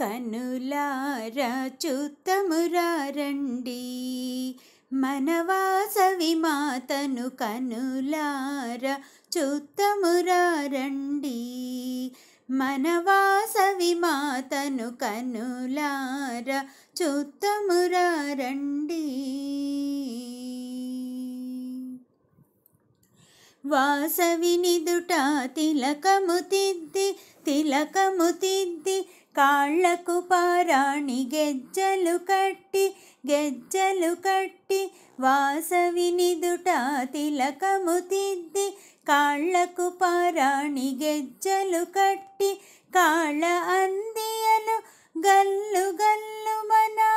కనులారా చూత్తమురా రండి మన వాసవి మాతను కనులారా చూత్తమురా రండి మన వాసవి మాతను కనులారా చూత్తమురా రండి వాసవిని దుట తిలకము తిద్ది కాళ్ళకు పారాణి గెజ్జలు కట్టి వాసవిని దుట తిలకము తిద్ది కాళ్ళకు పారాణి గెజ్జలు కట్టి కాళ్ళ అందియలు గల్లు గల్లు మనా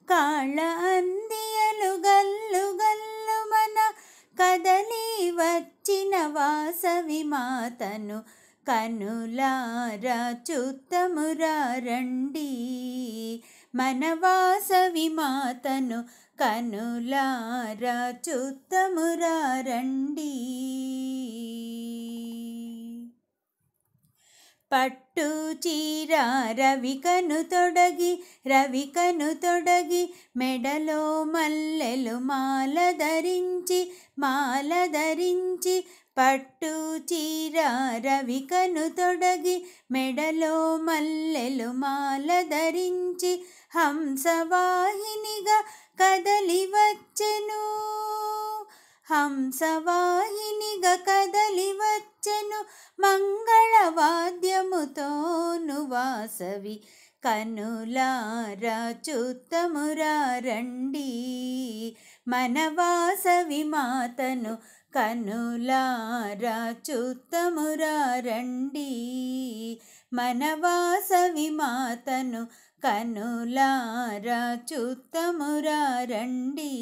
కాళ్ళ అందియలు గల్లు గల్లు మన కదలి వచ్చిన వాసవి మాతను కనులారా చూత్తమురా రండి మన వాసవి మాతను కనులారా చూత్తమురా రండి పట్టు చీర రవికను తొడగి మెడలో మల్లెలు మాల ధరించి పట్టు చీర రవికను తొడగి మెడలో మల్లెలు మాల ధరించి హంసవాహినిగా కదలి వచ్చెను మంగళవాద్యముతోను వాసవి కనులారా చూత్తమురా రండి మన వాసవి మాతను కనులారా చూత్తమురా రండి మన వాసవి మాతను కనులారా చూత్తమురా రండి